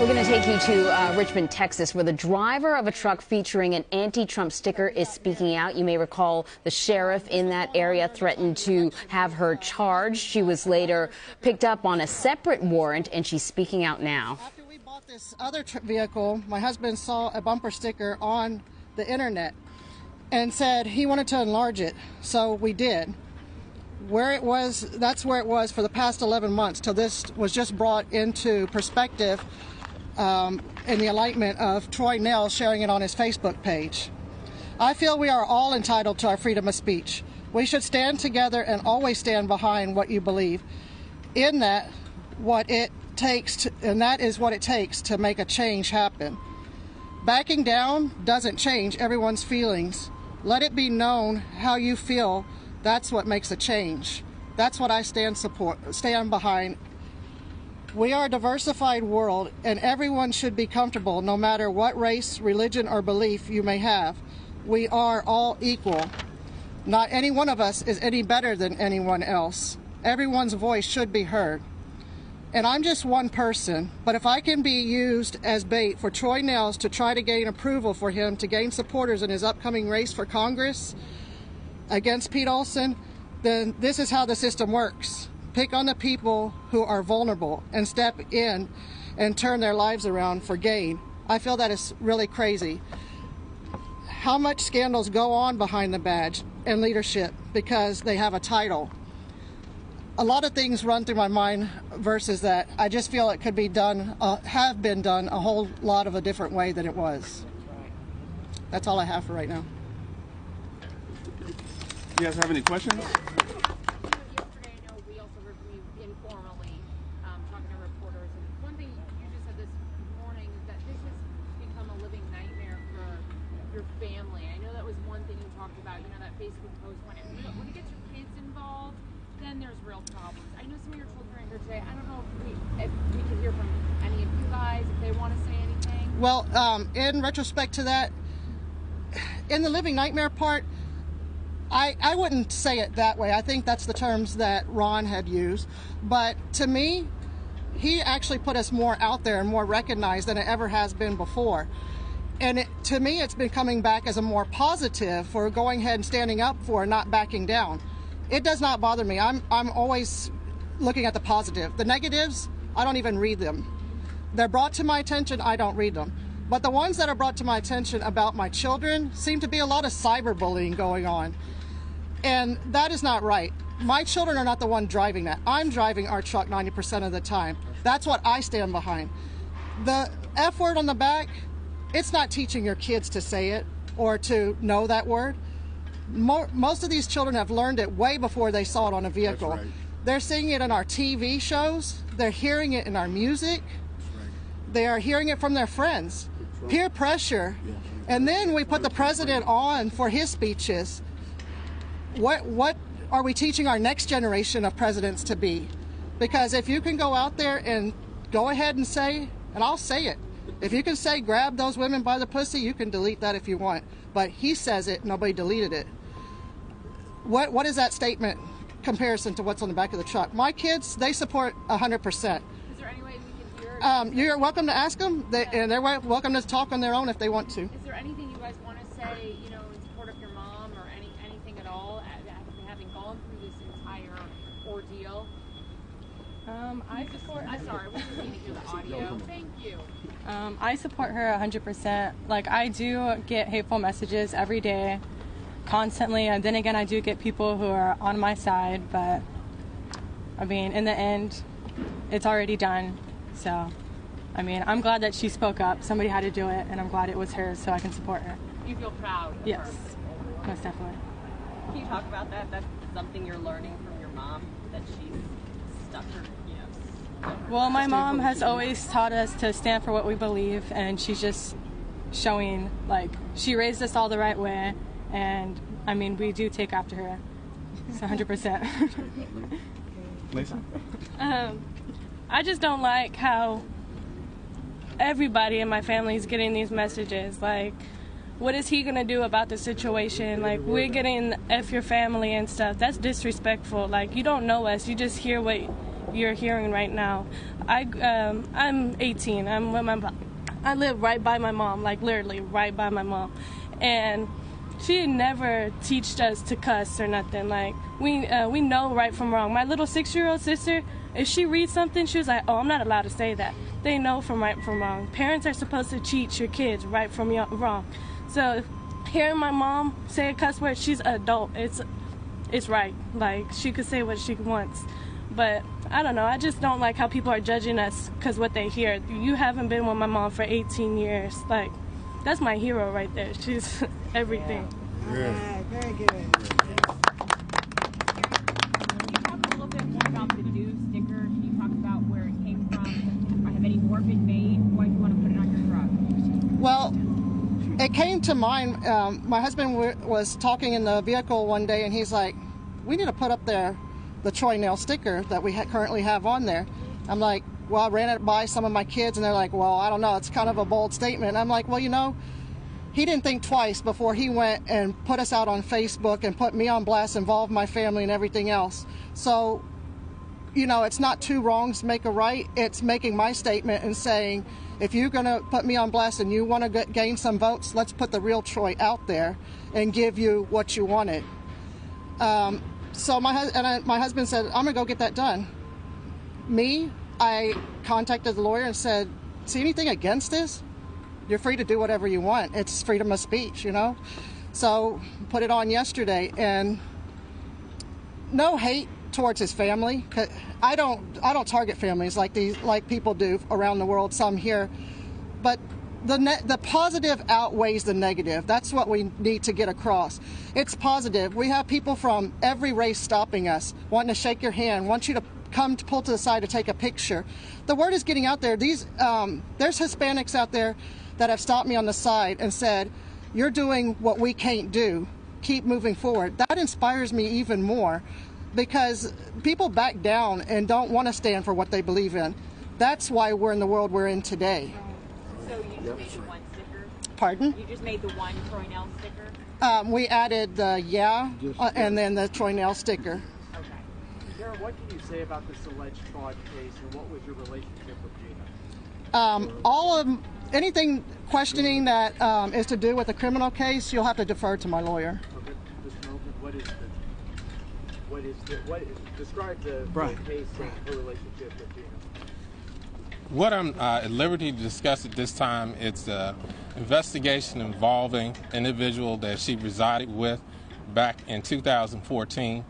We're going to take you to Richmond, Texas, where the driver of a truck featuring an anti-Trump sticker is speaking out. You may recall the sheriff in that area threatened to have her charged. She was later picked up on a separate warrant, and she's speaking out now. After we bought this other vehicle, my husband saw a bumper sticker on the internet and said he wanted to enlarge it, so we did. Where it was, that's where it was for the past 11 months till this was just brought into perspective in the enlightenment of Troy Nell sharing it on his Facebook page. I feel we are all entitled to our freedom of speech. We should stand together and always stand behind what you believe. In that, what it takes, and that is what it takes to make a change happen. Backing down doesn't change everyone's feelings. Let it be known how you feel. That's what makes a change. That's what I stand behind. We are a diversified world, and everyone should be comfortable no matter what race, religion, or belief you may have. We are all equal. Not any one of us is any better than anyone else. Everyone's voice should be heard. And I'm just one person, but if I can be used as bait for Troy Nels to try to gain approval for him to gain supporters in his upcoming race for Congress against Pete Olson, then this is how the system works. Pick on the people who are vulnerable and step in and turn their lives around for gain. I feel that is really crazy. How much scandals go on behind the badge and leadership because they have a title? A lot of things run through my mind versus that. I just feel it could be done, have been done a whole lot of a different way than it was. That's all I have for right now. You guys have any questions? Family. I know that was one thing you talked about, you know, that Facebook post when it gets your kids involved, then there's real problems. I know some of your children are here today. I don't know if we could hear from any of you guys, if they want to say anything. Well, in retrospect to that, in the living nightmare part, I wouldn't say it that way. I think that's the terms that Ron had used. But to me, he actually put us more out there and more recognized than it ever has been before. And to me, it's been coming back as a more positive for going ahead and standing up for and not backing down. It does not bother me. I'm always looking at the positive. The negatives, I don't even read them. They're brought to my attention, I don't read them. But the ones that are brought to my attention about my children seem to be a lot of cyberbullying going on. And that is not right. My children are not the one driving that. I'm driving our truck 90% of the time. That's what I stand behind. The F word on the back, it's not teaching your kids to say it or to know that word. Most of these children have learned it way before they saw it on a vehicle. That's right. They're seeing it in our TV shows. They're hearing it in our music. Right. They are hearing it from their friends. Peer pressure. Yeah. And then we put the president on for his speeches. What are we teaching our next generation of presidents to be? Because if you can go out there and go ahead and say, and I'll say it, if you can say grab those women by the pussy, you can delete that if you want. But he says it, nobody deleted it. What is that statement comparison to what's on the back of the truck? My kids, they support 100%. Is there any way we can hear? You're welcome to ask them, and they're welcome to talk on their own if they want to. Is there anything you guys want to say, you know, in support of your mom or anything at all, having gone through this entire ordeal? I support. I'm sorry, we just need to hear the audio. Thank you. I support her 100%. Like, I do get hateful messages every day, constantly, and then again, I do get people who are on my side, but I mean, in the end, it's already done. So, I mean, I'm glad that she spoke up. Somebody had to do it, and I'm glad it was her, so I can support her. You feel proud of Yes, her. most definitely. Can you talk about that? That's something you're learning from your mom, that she's stuck her, you know. Well, my mom has always taught us to stand for what we believe, and she's just showing, like, she raised us all the right way, and, I mean, we do take after her. It's 100%. Lisa? I just don't like how everybody in my family is getting these messages. Like, what is he going to do about the situation? Like, we're getting F your family and stuff. That's disrespectful. Like, you don't know us. You just hear what you're hearing right now. I'm 18. I'm with I live right by my mom, like literally right by my mom, and she never teached us to cuss or nothing. Like we know right from wrong. My little 6-year-old sister, if she reads something, she was like, "Oh, I'm not allowed to say that." They know from right from wrong. Parents are supposed to teach your kids right from wrong. So hearing my mom say a cuss word, she's an adult. It's right. Like she could say what she wants. But I don't know. I just don't like how people are judging us because what they hear. You haven't been with my mom for 18 years. Like, that's my hero right there. She's everything. Yeah. All right, very good. Can you talk a little bit more about the new sticker? Can you talk about where it came from? Have any more been made? Why do you want to put it on your truck? Well, it came to mind. My husband was talking in the vehicle one day, and he's like, "We need to put up there the Troy Nail sticker that we currently have on there." I'm like, well, I ran it by some of my kids, and they're like, well, I don't know, it's kind of a bold statement. I'm like, well, you know, he didn't think twice before he went and put us out on Facebook and put me on blast, involved my family and everything else. So, you know, it's not two wrongs make a right. It's making my statement and saying, if you're going to put me on blast and you want to gain some votes, let's put the real Troy out there and give you what you wanted. So my husband said, I'm going to go get that done. I contacted the lawyer and said, see anything against this? You're free to do whatever you want. It's freedom of speech, you know? So put it on yesterday, and no hate towards his family. I don't target families like people do around the world, some here. But the positive outweighs the negative. That's what we need to get across. It's positive. We have people from every race stopping us, wanting to shake your hand, want you to come to pull to the side to take a picture. The word is getting out there. There's Hispanics out there that have stopped me on the side and said, you're doing what we can't do. Keep moving forward. That inspires me even more, because people back down and don't want to stand for what they believe in. That's why we're in the world we're in today. So you just made the one sticker? Pardon? You just made the one Troy Nail sticker? We added the and then the Troy Nail sticker. Okay. Sarah, what can you say about this alleged fraud case, and what was your relationship with Gina? All of anything questioning that is to do with a criminal case, you'll have to defer to my lawyer. Okay, Mr. Milton, describe the case and her relationship with Gina. What I'm at liberty to discuss at this time, it's an investigation involving an individual that she resided with back in 2014.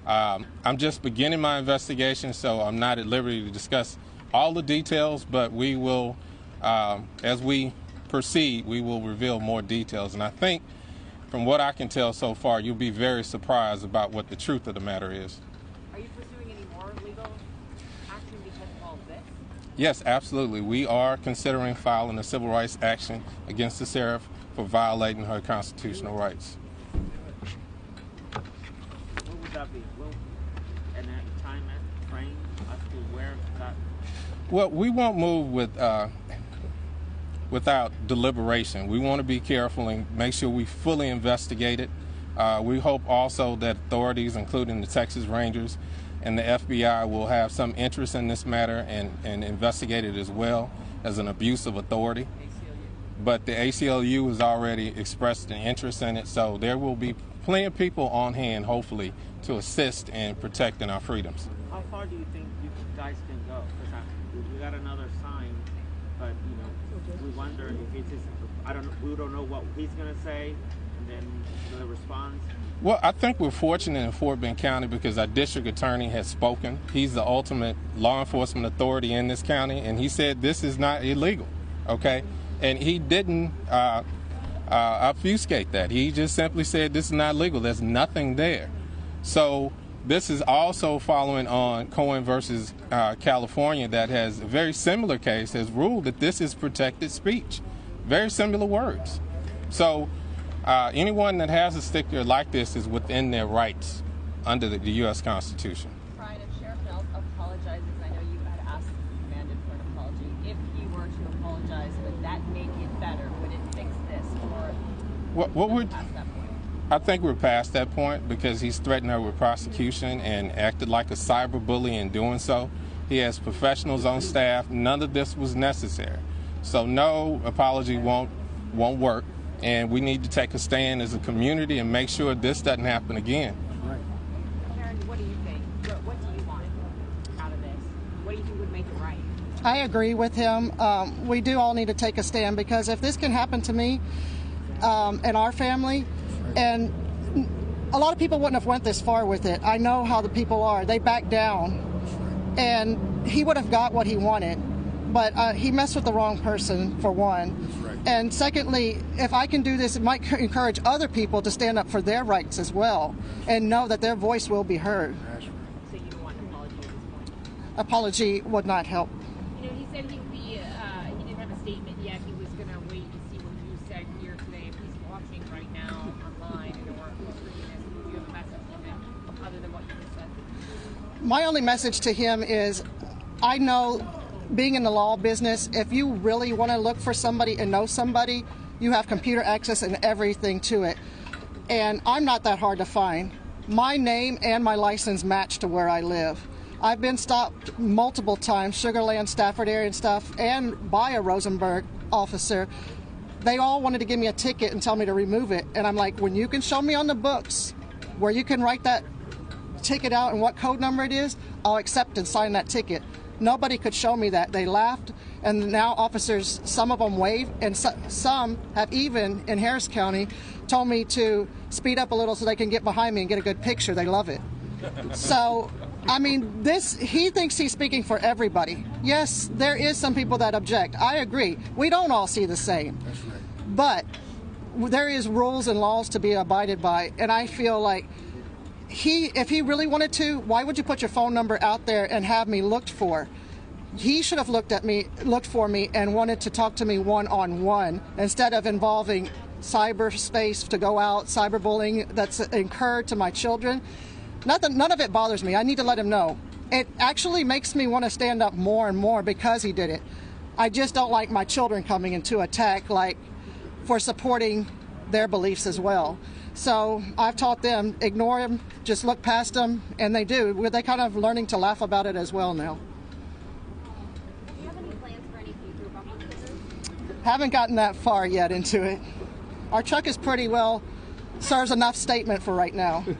I'm just beginning my investigation, so I'm not at liberty to discuss all the details, but we will, as we proceed, we will reveal more details. And I think from what I can tell so far, you'll be very surprised about what the truth of the matter is. Are you pursuing any more legal action because of all of this? Yes, absolutely. We are considering filing a civil rights action against the sheriff for violating her constitutional rights. What would that be? And at the time, frame as to where that? Well, we won't move without deliberation. We want to be careful and make sure we fully investigate it. We hope also that authorities, including the Texas Rangers and the FBI, will have some interest in this matter and investigate it as well as an abuse of authority. But the ACLU has already expressed an interest in it, so there will be plenty of people on hand, hopefully, to assist in protecting our freedoms. How far do you think you guys can go? Because we got another sign, but we wonder if it's just, we don't know what he's going to say, and then the response. Well, I think we're fortunate in Fort Bend County because our district attorney has spoken. He's the ultimate law enforcement authority in this county, and he said this is not illegal, okay? And he didn't obfuscate that. He just simply said this is not legal. There's nothing there. So this is also following on Cohen versus California, that has a very similar case, has ruled that this is protected speech. Very similar words. So anyone that has a sticker like this is within their rights under the U.S. Constitution. Brian, if Sheriff Nels apologizes, I know you had asked, demanded for an apology. If he were to apologize, would that make it better? Would it fix this? Or what we're past that point? I think we're past that point because he's threatened her with prosecution and acted like a cyberbully in doing so. He has professionals on staff. None of this was necessary. So no apology won't work. And we need to take a stand as a community and make sure this doesn't happen again. Karen, what do you think? What do you want out of this? What do you think would make it right? I agree with him. We do all need to take a stand, because if this can happen to me and our family, and a lot of people wouldn't have went this far with it. I know how the people are. They back down, and he would have got what he wanted, but he messed with the wrong person, for one. And secondly, if I can do this, it might encourage other people to stand up for their rights as well and know that their voice will be heard. So you don't want an apology at this point? Apology would not help. You know, he said he didn't have a statement yet. He was going to wait to see what you said here today. If he's watching right now online or who's reading this, do you have a message to him other than what you just said? My only message to him is, I know, being in the law business, if you really want to look for somebody and know somebody, you have computer access and everything to it. And I'm not that hard to find. My name and my license match to where I live. I've been stopped multiple times, Sugar Land, Stafford area and stuff, and by a Rosenberg officer. They all wanted to give me a ticket and tell me to remove it. And I'm like, when you can show me on the books where you can write that ticket out and what code number it is, I'll accept and sign that ticket. Nobody could show me that. They laughed, and now officers, some of them wave, and some have even, in Harris County, told me to speed up a little so they can get behind me and get a good picture. They love it. So, I mean, he thinks he's speaking for everybody. Yes, there is some people that object. I agree. We don't all see the same. That's right. But there is rules and laws to be abided by, and I feel like if he really wanted to, why would you put your phone number out there and have me looked for? He should have looked for me and wanted to talk to me one-on-one instead of involving cyberspace to go out, cyberbullying that's incurred to my children. None of it bothers me. I need to let him know. It actually makes me want to stand up more and more because he did it. I just don't like my children coming into attack, for supporting their beliefs as well. So I've taught them, ignore him, just look past them, and they do. They're kind of learning to laugh about it as well now. Do you have any plans for any future bumper stickers? Haven't gotten that far yet into it. Our truck is pretty well, serves enough statement for right now. You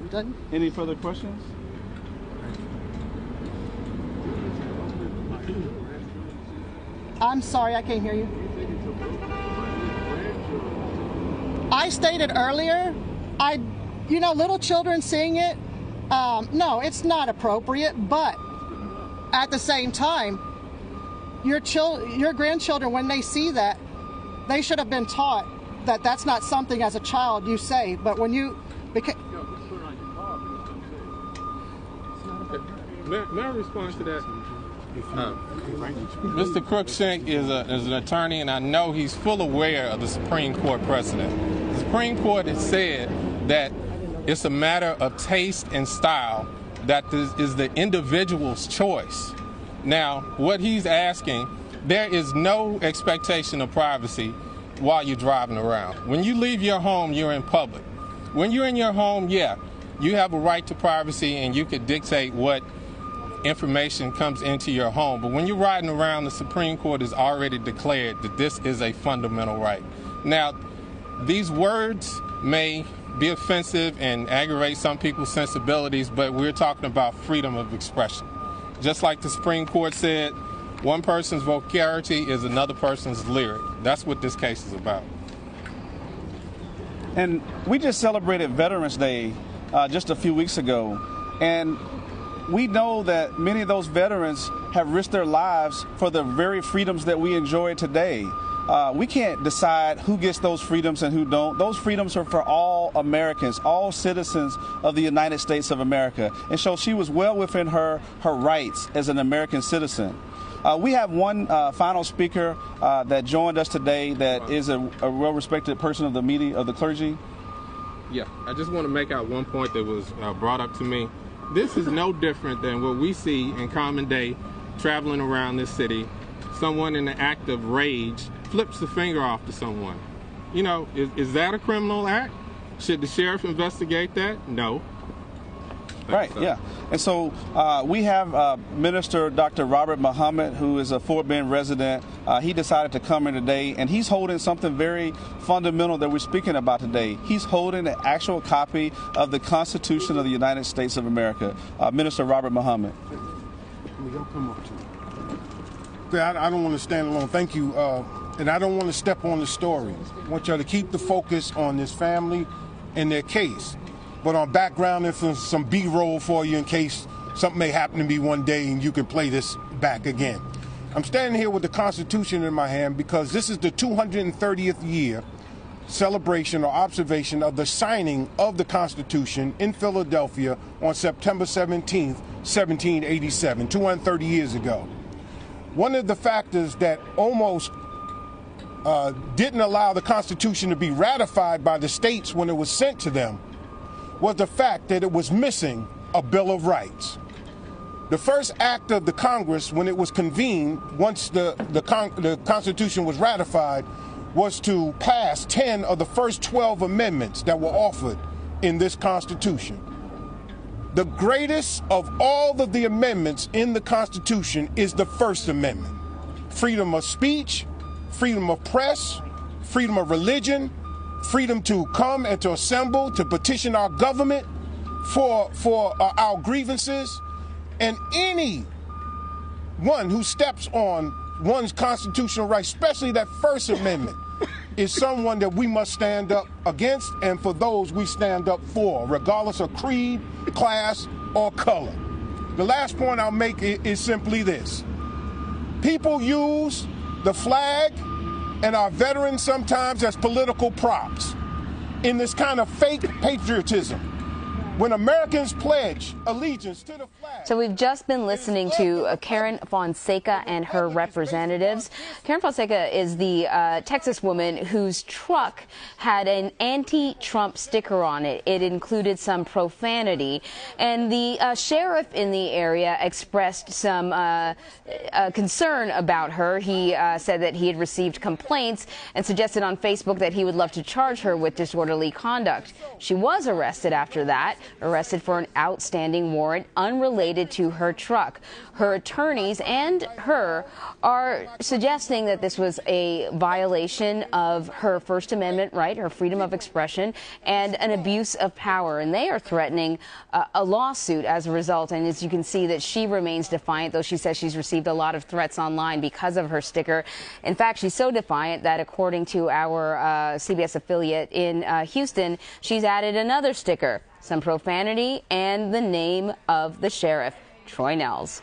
done? Any further questions? I'm sorry, I can't hear you. I stated earlier, little children seeing it, no, it's not appropriate, but at the same time, your grandchildren, when they see that, they should have been taught that that's not something as a child you say, but when you... May I respond to that? Mr. Cruikshank is an attorney, and I know he's full aware of the Supreme Court precedent. The Supreme Court has said that it's a matter of taste and style, that is the individual's choice. Now, what he's asking, there is no expectation of privacy while you're driving around. When you leave your home, you're in public. When you're in your home, yeah, you have a right to privacy, and you could dictate what information comes into your home. But when you're riding around, the Supreme Court has already declared that this is a fundamental right. Now, these words may be offensive and aggravate some people's sensibilities, but we're talking about freedom of expression. Just like the Supreme Court said, one person's vulgarity is another person's lyric. That's what this case is about. And we just celebrated Veterans Day just a few weeks ago, and we know that many of those veterans have risked their lives for the very freedoms that we enjoy today. We can't decide who gets those freedoms and who don't. Those freedoms are for all Americans, all citizens of the United States of America. And so she was well within her rights as an American citizen. We have one final speaker that joined us today that is a well-respected person of the media, of the clergy. Yeah, I just want to make out one point that was brought up to me. This is no different than what we see in common day traveling around this city. Someone in the act of rage flips the finger off to someone. You know, is that a criminal act? Should the sheriff investigate that? No. Right, yeah. And so we have Minister Dr. Robert Muhammad, who is a Fort Bend resident. He decided to come in today, and he's holding something very fundamental that we're speaking about today. He's holding an actual copy of the Constitution of the United States of America. Minister Robert Muhammad. Y'all come up to me. I don't want to stand alone. Thank you. And I don't want to step on the story. I want y'all to keep the focus on this family and their case. But on background and some B-roll for you in case something may happen to me one day and you can play this back again. I'm standing here with the Constitution in my hand because this is the 230th year celebration or observation of the signing of the Constitution in Philadelphia on September 17th, 1787, 230 years ago. One of the factors that almost didn't allow the Constitution to be ratified by the states when it was sent to them was the fact that it was missing a Bill of Rights. The first act of the Congress when it was convened, once the Constitution was ratified, was to pass 10 of the first 12 amendments that were offered in this Constitution. The greatest of all of the amendments in the Constitution is the First Amendment. Freedom of speech, freedom of press, freedom of religion, freedom to come and to assemble, to petition our government for our grievances. And any one who steps on one's constitutional rights, especially that First Amendment, is someone that we must stand up against, and for those we stand up for, regardless of creed, class, or color. The last point I'll make is simply this. People use the flag and our veterans sometimes as political props in this kind of fake patriotism. When Americans pledge allegiance to the flag. So we've just been listening to Karen Fonseca and her representatives. Karen Fonseca is the Texas woman whose truck had an anti-Trump sticker on it. It included some profanity. And the sheriff in the area expressed some concern about her. He said that he had received complaints and suggested on Facebook that he would love to charge her with disorderly conduct. She was arrested after that. Arrested for an outstanding warrant unrelated to her truck. Her attorneys and her are suggesting that this was a violation of her First Amendment right, her freedom of expression, and an abuse of power. And they are threatening a lawsuit as a result. And as you can see, that she remains defiant, though she says she's received a lot of threats online because of her sticker. In fact, she's so defiant that according to our CBS affiliate in Houston, she's added another sticker. Some profanity, and the name of the sheriff, Troy Nels.